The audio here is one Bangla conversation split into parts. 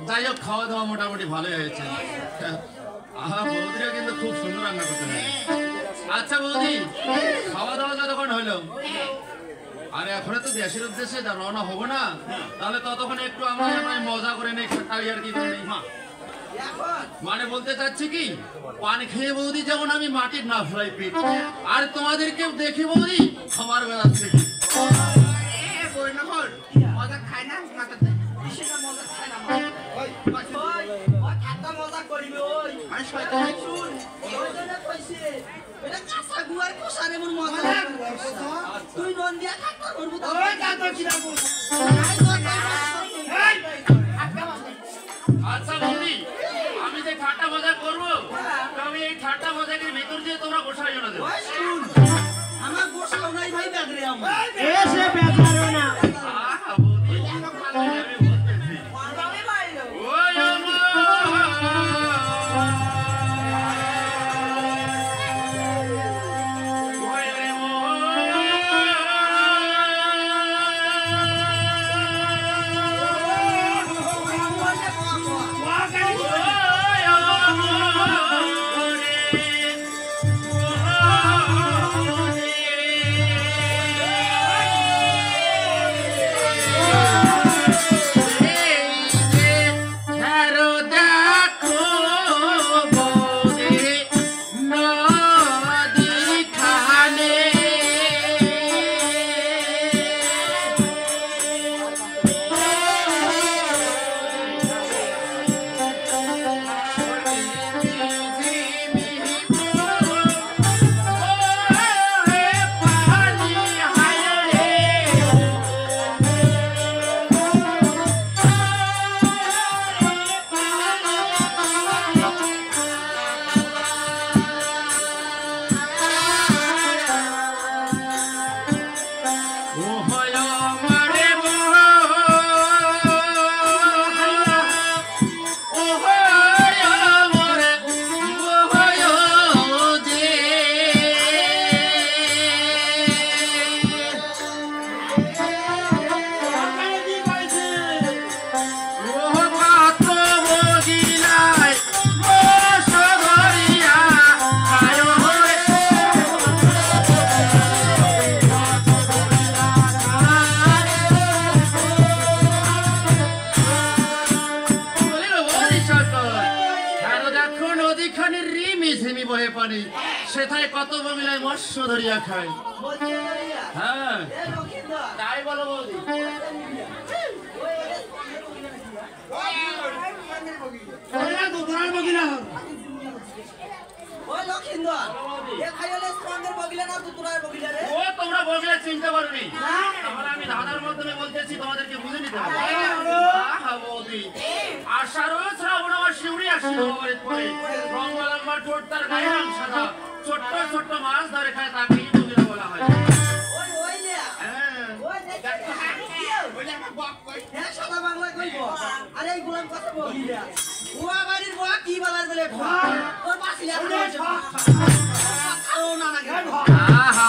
যাই হোক খাওয়া দাওয়া মোটামুটি ভালোই হয়েছে। বৌদিরা কিন্তু খুব সুন্দর রান্না করতে পারে। আচ্ছা বৌদি, খাওয়া দাওয়া যতক্ষণ হলো আর এখন তো দেশের উদ্দেশ্যে রওনা হবো না, তাহলে ততক্ষণ একটু আমরা মজা করে নেই, খাটাই আর কি করে নেই। মানে বলতে চাচ্ছি কি, পান খেয়ে বৌদি যেমন আমি মাটির না ফ্রাই পেট, আর তোমাদেরকে দেখে বৌদি আমার বেড়াচ্ছে কি মজা খায় না, মজা খায় না মজা করিবে ওই তুই নন্দিয়া আচ্ছা বৌদি, আমি যে ঠাট্টা মজা করবো, আমি এই ঠাট্টা মজাকে ভেতর দিয়ে তোমরা গোসাই না দেবো। আমার গোসাও নাই ভাই, ব্যাগরে আমার এসে ব্যাগরে না। সেথায় কত মহিলায় মৎস্য ধরিয়া খায়। হ্যাঁ তাই বলো বৌদি। তোমরা বগিলা চিনতে পারবি, আমি দাদার মাধ্যমে বলতেছি, তোমাদেরকে বুঝে নিতে হবে। বৌদি আষাঢ় শ্রাবণ আমার শিউরি আসি পরে রঙা লম্বা ঠোঁট, তার গায়ে রং সাদা, ছোট্ট ছোট্ট মাছ ধরে খায়, তাকেই বগিলা বলা হয়।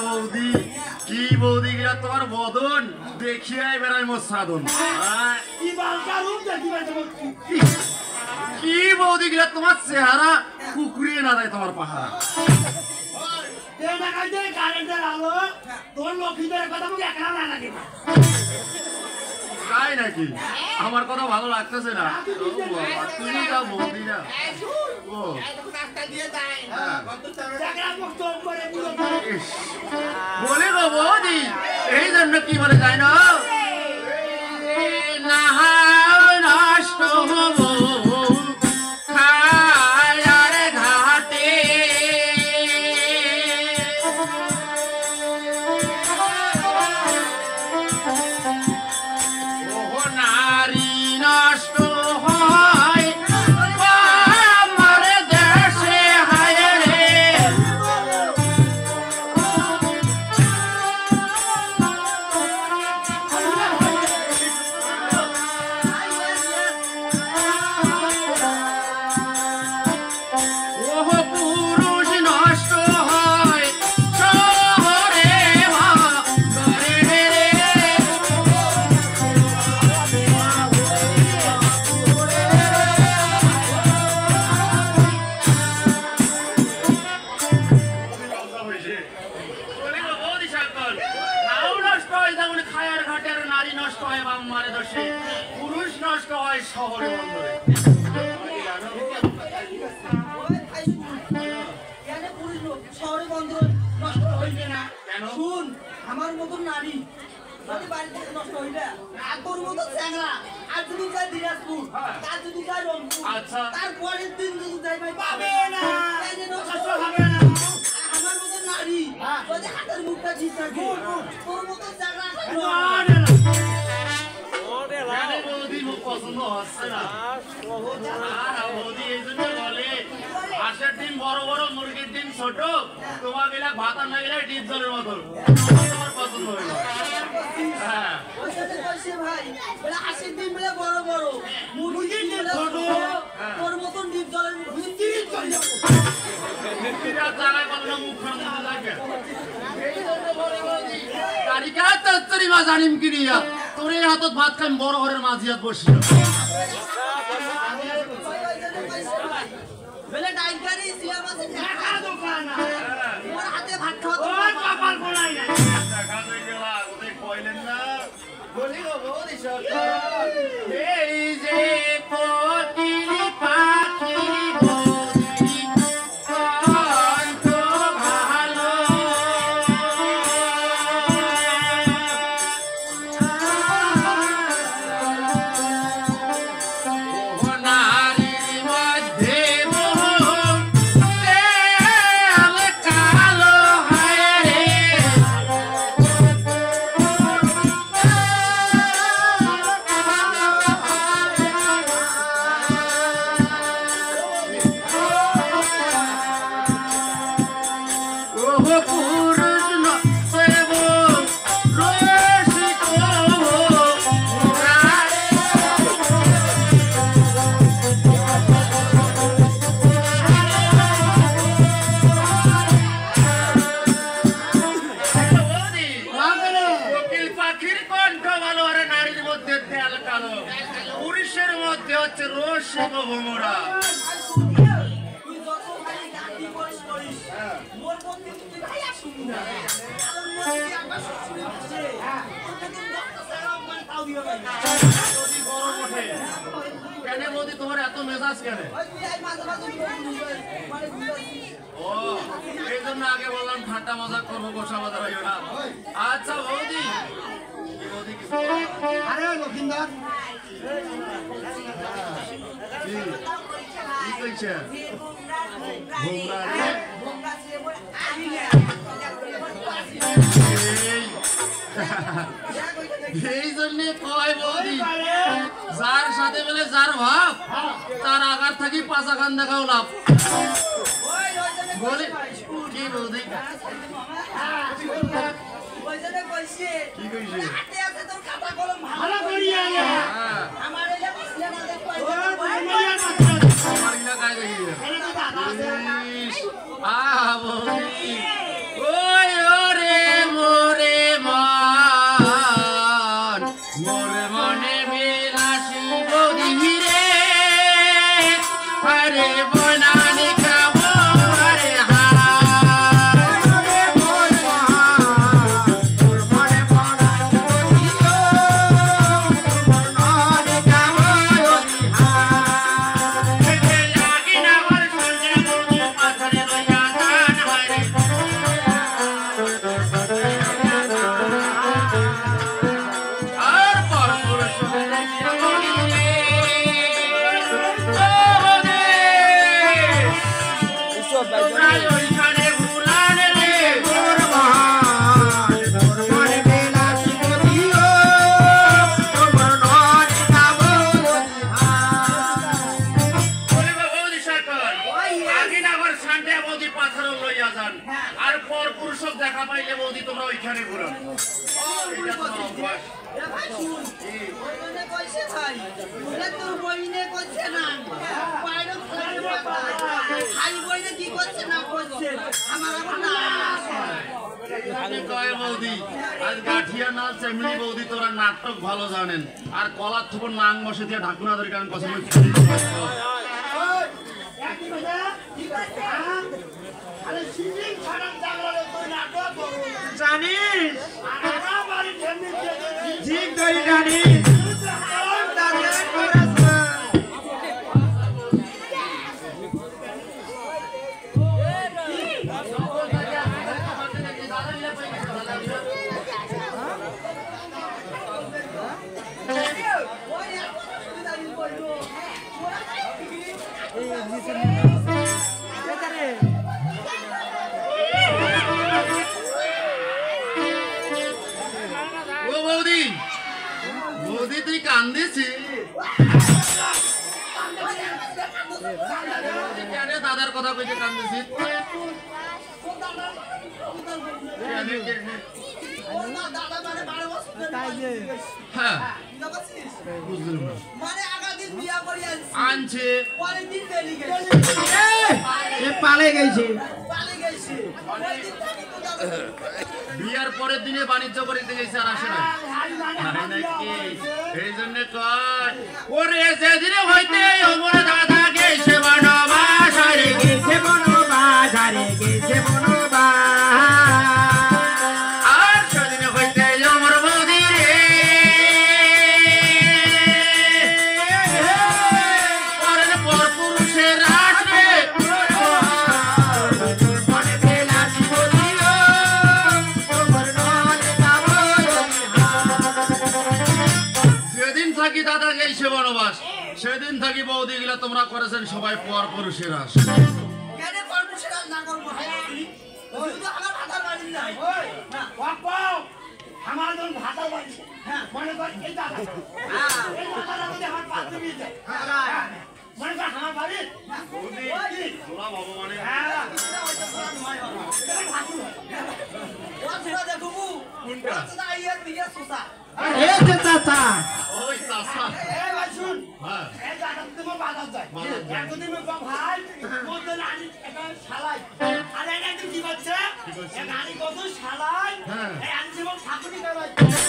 বৌদি কি বৌদি গিরা তোমার বদন দেখিয়াই বেড়াই মোর সাধন। কি বৌদি গিরা তোমার চেহারা কুকুরিয়ে না দেয় তোমার পাহাড়। তাই নাকি? আমার কথা ভালো লাগতেছে না। তুমি যা বৌদি না বলে গো বৌদি, এই জন্য কি বলে যায় না নষ্ট হবো নারী নষ্ট হয় নাম্বারে দোষে পুরুষ নষ্ট হয় শহরে বন্দরে। শহরে বন্দর নষ্ট হইবে না কেন? শুন, আমার মতন নারী যদি বাড়ি থেকে নষ্ট হইবে, আর তোর মতো চ্যাংড়া আর যদি যায় দিনাজপুর, তার যদি যায় রংপুর, আচ্ছা। তারপরের দিন যদি যাই ভাই পাবে না, নষ্ট হবে না। আমার মতো নারী যদি হাতের মুখটা ঠিক থাকে, তোর মতো চ্যাংড়া বৌদি মুখ পছন্দ হচ্ছে না। বৌদি এই জন্য বলে হাঁসের ডিম বড় বড়, মুরগির ডিম ছোট, তোমার গেলে ভাতা না গেলে ডিপ জলের মতো। তোমার পছন্দ হইল। হ্যাঁ ভাই বলে হাঁসের ডিম বলে বড় বড়, মুরগির ডিম ছোট, তোর মতন ডিপ জলের জায়গায় বলো না মুখ খারাপ লাগে। তারিখা তত্তরি মা জানিম কি নিয়া তোর এই হাতত ভাত খাই বড় ঘরের মাঝিয়াত বসিল। বলে ডাইকারি সিলাম আছে দেখা দোকান ওর হাতে ভাত খাওয়া ওর কপাল ফোলাই না দেখা হয়ে গেল ওদের কইলেন না বলি গো বলি সরকার এই যে কোকিল পাখি বলি কত ভালো ও নারীর মধ্যে পুরুষের মধ্যে হচ্ছে রসিক ভোমরা। তুই যত খালি গালি করিস করিস মোর মধ্যে তুই ভাই আসুনি না কারণ মধ্যে আমার শ্বশুর আছে তোকে রক্ত ছাড়াও মানে তাও দিও ভাই যদি গরম ওঠে কেন বৌদি তোমার এত মেজাজ কেন? ওই তুই আই মাঝে মাঝে মানে বুঝাইছিস ও এই জন্য আগে বললাম ঠাট্টা মজা করবো, গোসা মজা হইও না। আচ্ছা বৌদি বৌদি কি আরে লক্ষিন্দর কি কইছে ভোমরা রে ভোমরা ছে বলে আনি না এই জন্য কয় বৌদি যার সাথে বলে যার ভাব তার আগার থাকি পাঁচা খান দেখাও লাভ। বলে কি বৌদি কি কইছে? আমার এলাকায় দেখি বৌদি ওই ওরে মোরে মান মোরে মনে বিলাসী বৌদি রে আরে বনানি খাবো আরে আর পর পুরুষক দেখা পাইলে বৌদি তোমরা ওইখানে ঘুরো। বৌদি তোরা নাটক ভালো জানেন আর কলার থুপর নাং বসে দিয়ে ঢাকুনা ধরে কারণ কথা জানিস ঠিক জানিস বৌদি তুই কান্দিছিস কেন দাদার কথা কইতে কান্দিছিস হ্যাঁ বুঝলাম না মানে আগাদিন বিয়া করি আনছে পরের দিন বেরিয়ে গেছে পালে গেছে পালিয়ে গেছে পরের দিন থাকি তো দাদা বিয়ার পরের দিনে বাণিজ্য করিতে গেছে আর আসে না আরে নাকি এই জন্য কয় ওরে যেদিনে হইতে ওমর দাদা গেছে বনবাস রে গেছে বনবাস আরে গেছে বনবাস আর সেদিনে হইতে ওমর বৌদি রে পরের পর পুরুষের রাশে মনে বেলাসি বলিল তোমার নলে কাবল যেদিন থাকি দাদা গেছে বনবাস সেদিন থাকি বৌদি গুলা তোমরা করেছেন সবাই পর পুরুষের রাশ কেন কর্মসেরা না করবো শুধু আমার ভাতার বাড়ি নাই না আমার যখন ভাতা বাড়ি হ্যাঁ মনে কর এই দাদা হ্যাঁ এই দাদা যদি আমার পাত্র বিয়ে দেয় মনে কর আমার বাড়ি তোরা ভগবানে হ্যাঁ এই যে চাচা ওই চাষা এই ভাই শুন হ্যাঁ এই দাদা তুমি বাজার যায় একদিন ভাই বলতে রানী একটা শালাই আর একটা কি করছে এক রানী কত শালাই হ্যাঁ। এই আনি জীবন ঠাকুরি করে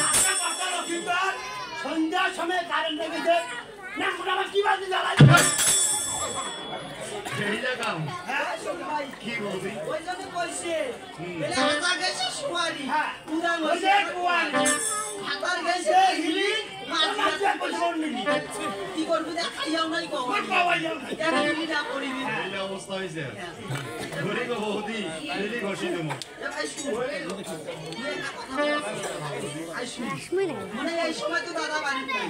আজকে কত রকিবার সন্ধ্যার সময় কারেন্ট লেগেছে না মোটা আমার কি বাজি জ্বালাই এই জায়গা হ্যাঁ কি বৌদি ওই জন্য কইছে ভাতার গেছে সুয়ারি হ্যাঁ পুরা ওই যে কুয়ারি ভাতার গেছে হিলি মাঝে বসে নিলি কি করবি দেখ খাইয়াও নাই কো হিলি না করিবি এই অবস্থা হয়েছে ঘুরি গো বৌদি দিদি ঘষি দেবো ভাই শুন মানে এই সময় তো দাদা বাড়ি নাই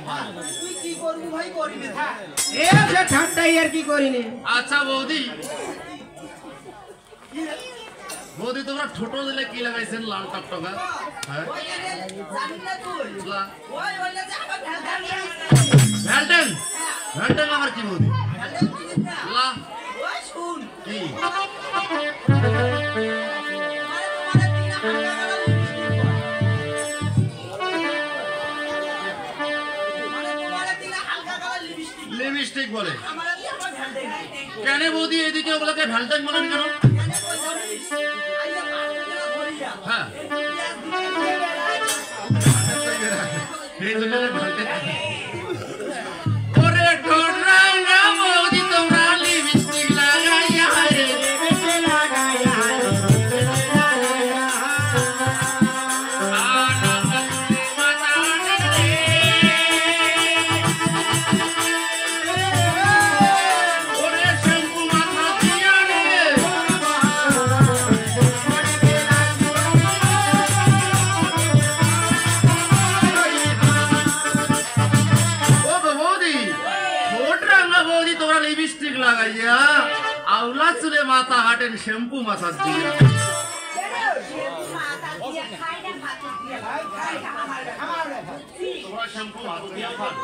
তুই কি করবি ভাই করিবি হ্যাঁ এই যে ঠান্ডাই আর কি করিনি আচ্ছা বৌদি বৌদি তোমরা ছোট দিলে কি লাগাইছেন লাল টকটকা হ্যাঁ ওইখানে জানি না তুই লা ওই ওইটা যে আমার ঢাল ভ্যালটেন ভ্যালটেন আমার কি বৌদি লা ওই শুন কি মানে তোমার দিলে হালকা কালার লিপস্টিক লিপস্টিক বলে আমার দিয়ে আমার ঢাল দেই কেন বৌদি এদিকে ওগুলোকে ভ্যালটেন বলেন কেন কেন কই জানিস আইয়া পাঁচটা ধরিয়া হ্যাঁ এই জন্য ভ্যালটেন ওরে ঠোঁটরাঙ্গা বৌদি তোমরা লিপস্টিক লাগাইয়া রে বেশি লাগায়া ওরে শ্যাম্পু মাথা দিয়া রে ও বৌদি ঠোঁটরাঙ্গা বৌদি তোমরা লিপস্টিক লাগাইয়া আউলা চুলে মাথা হাটেন শ্যাম্পু মাথা দিয়া তোমরা শ্যাম্পু মাথা দিয়া খান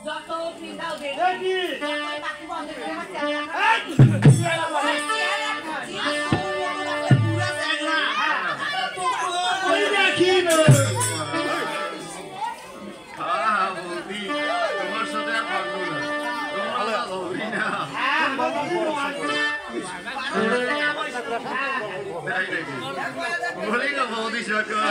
যত পিন্দাও দে বৌদি তোমার সাথে আর পারবো না তোমরা ধরি না বলি না বৌদি সকল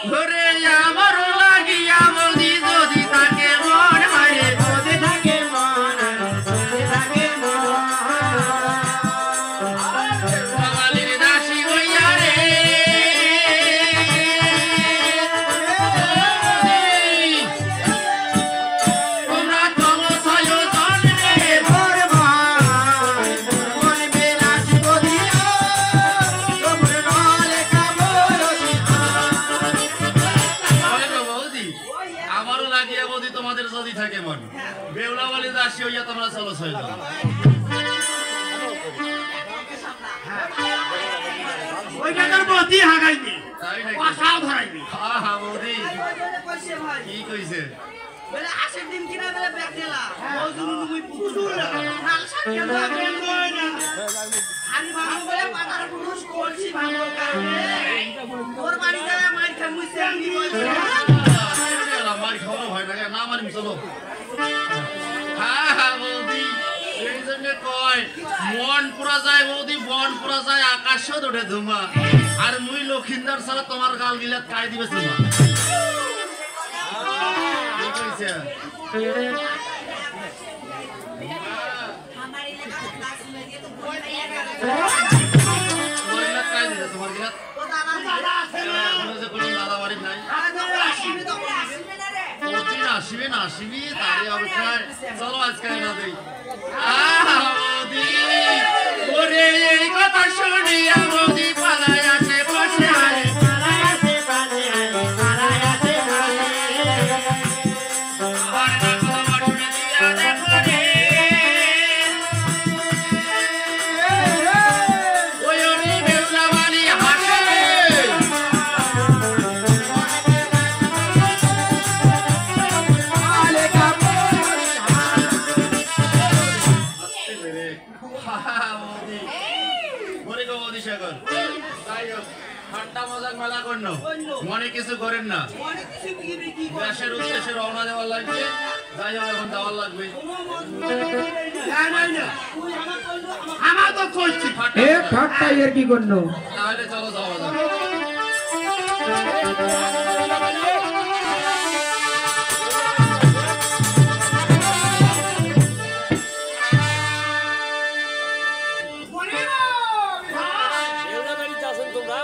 ঘরে আমারও লাগিয়া বৌদি যদি তাকে মন হয় যদি থাকে মন যদি থাকে মন বাঙালির দাসী হইয়া রে তোমরা তমসায় জন রে মোর ভাই মন বেলাসি বলিল তোমার নলে কাবল বৌদি আমারও লাগিয়া বৌদি তোমাদের যদি থাকে মন বেউলা বলি দাসী হইয়া তোমরা চলো সই ওইটা তোর বতি হাগাইবি তাই নাকি? কথাও ধরাইবি হ্যাঁ বৌদি ভাই ওই জন্য কইছে ভাই কি কইছে বলে আসের ডিম কিনা বলে ব্যাগ দিলা ওজন তুমি পুতুল নাল সাকিয়ে আমি ভাবো বলে পাতার পুরুষ করছি ভালো কারণে তোর বাড়ি যায় মার খামুইছে আমি বলছি আমার খাওয়ানো ভয় লাগে না মানি চলো হ্যাঁ বৌদি এই জন্য কয় মন পুরা যায় বৌদি মন পুরা যায় আকাশও ওঠে ধুমা আর মুই লক্ষিন্দার ছাড়া তোমার গাল গিলা খাই দিবে তোমা কি কইছে আমার এলাকা ক্লাস মে দিয়ে তো বই নাই তোমার গিলা খাই দিবে তোমার গিলা তো দাদা আছে না কোনো যে কোনো দাদা বাড়ি নাই আরে তো আসিবে তো আসিবে না রে প্রতিদিন আসিবে না আসিবি তারে অপেক্ষায় চলো আজকে না দেই বৌদি ওরে এই কথা শুনিয়া বৌদি পালায় আসে বসে আরে পালায় আসে পাশে আরে পালায় আসে পাশে আর না কথা শুনে দিয়া দেখো রে ওই ওরে বেউলা বাড়ি হাসে ঠান্ডা মজাক মেলা করেন মনে কিছু করেন না অনেক কিছু বিক্রি কি করে দেশের উদ্দেশ্যে রওনা দেওয়ার লাগবে যাই হোক এখন দেওয়ার লাগবে তুই আমার কইলো আমার তো কইছি এ ঠাট্টা এর কি করলো তাহলে চলো যাওয়া যাক এগুলা বাড়িতে আছেন তোমরা